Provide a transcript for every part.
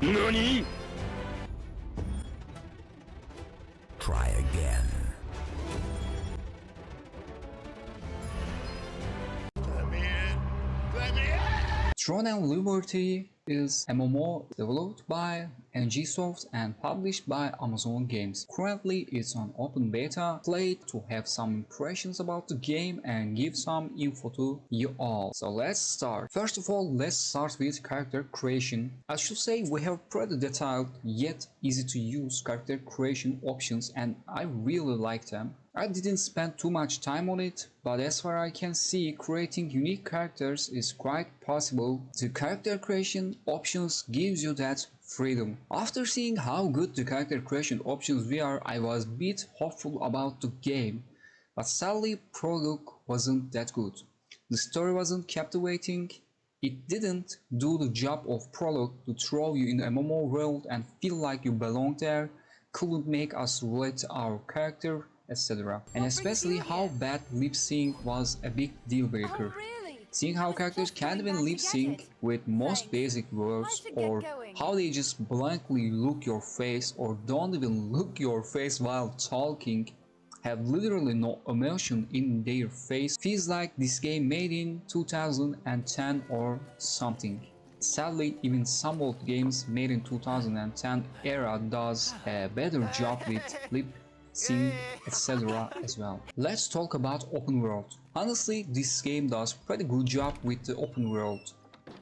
NANI?! Try again. Throne and Liberty is MMO developed by NGSoft and published by Amazon Games. Currently it's on open beta. Play it to have some impressions about the game and give some info to you all. So let's start. First of all, let's start with character creation. I should say we have pretty detailed yet easy to use character creation options and I really like them. I didn't spend too much time on it, but as far as I can see, creating unique characters is quite possible. The character creation options gives you that freedom. After seeing how good the character creation options were, I was a bit hopeful about the game, but sadly Prologue wasn't that good. The story wasn't captivating. It didn't do the job of Prologue to throw you in the MMO world and feel like you belong there, couldn't make us relate to our character, etc. And especially how bad lip sync was a big deal breaker. Seeing how characters can't even lip sync with most basic words, or how they just blankly look your face or don't even look your face while talking, have literally no emotion in their face, feels like this game made in 2010 or something. Sadly, even some old games made in 2010 era does a better job with lip sync, etc. as well. Let's talk about open world. Honestly, this game does pretty good job with the open world.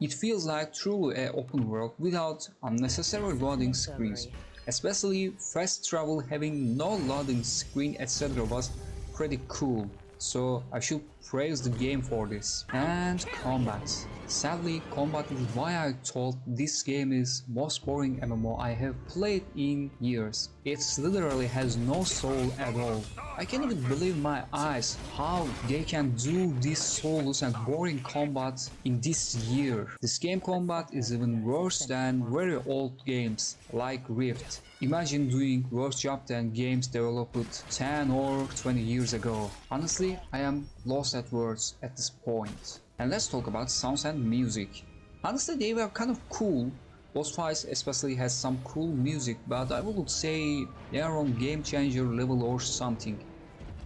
It feels like truly an open world without unnecessary loading screens. Especially fast travel having no loading screen, etc. was pretty cool. So I should praise the game for this. And combat. Sadly, combat is why I thought this game is most boring MMO I have played in years. It literally has no soul at all. I can't even believe my eyes how they can do this soulless and boring combat in this year. This game combat is even worse than very old games like Rift. Imagine doing worse job than games developed 10 or 20 years ago. Honestly, I am lost at words at this point. And let's talk about sounds and music. Honestly, they were kind of cool. Boss fights especially has some cool music, but I wouldn't say they are on game changer level or something.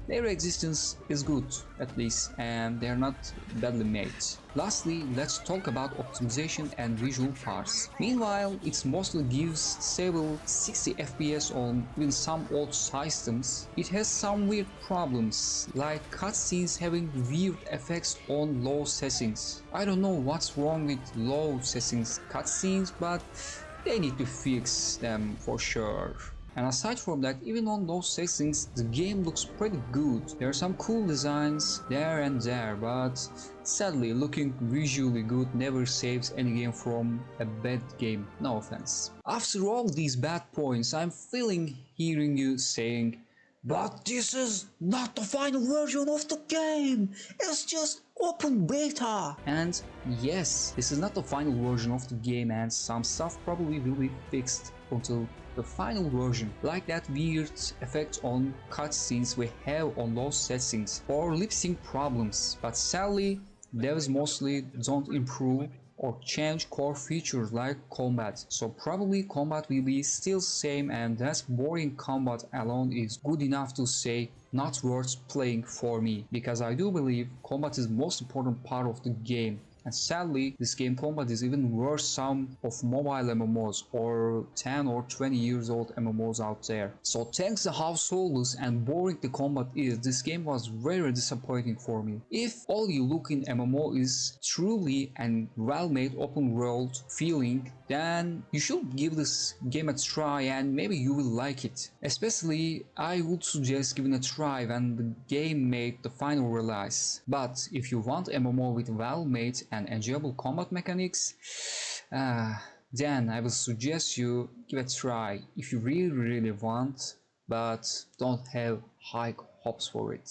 Their existence is good, at least, and they are not badly made. Lastly, let's talk about optimization and visual parts. Meanwhile, it mostly gives stable 60 FPS on even some old systems. It has some weird problems, like cutscenes having weird effects on low settings. I don't know what's wrong with low settings cutscenes, but they need to fix them for sure. And aside from that, even on those settings, the game looks pretty good. There are some cool designs there and there, but sadly, looking visually good never saves any game from a bad game, no offense. After all these bad points, I'm feeling hearing you saying, "But this is not the final version of the game, it's just open beta." And yes, this is not the final version of the game and some stuff probably will be fixed until the final version, like that weird effect on cutscenes we have on those settings, or lip sync problems. But sadly, devs mostly don't improve or change core features like combat, so probably combat will be still same, and that boring combat alone is good enough to say not worth playing for me, because I do believe combat is the most important part of the game. And sadly, this game combat is even worse some of mobile MMOs or 10 or 20 years old MMOs out there. So thanks to how soulless and boring the combat is, this game was very disappointing for me. If all you look in MMO is truly and well-made open world feeling, then you should give this game a try and maybe you will like it. Especially, I would suggest giving a try when the game made the final release. But if you want MMO with well-made and enjoyable combat mechanics, then I will suggest you give it a try if you really want, but don't have high hopes for it.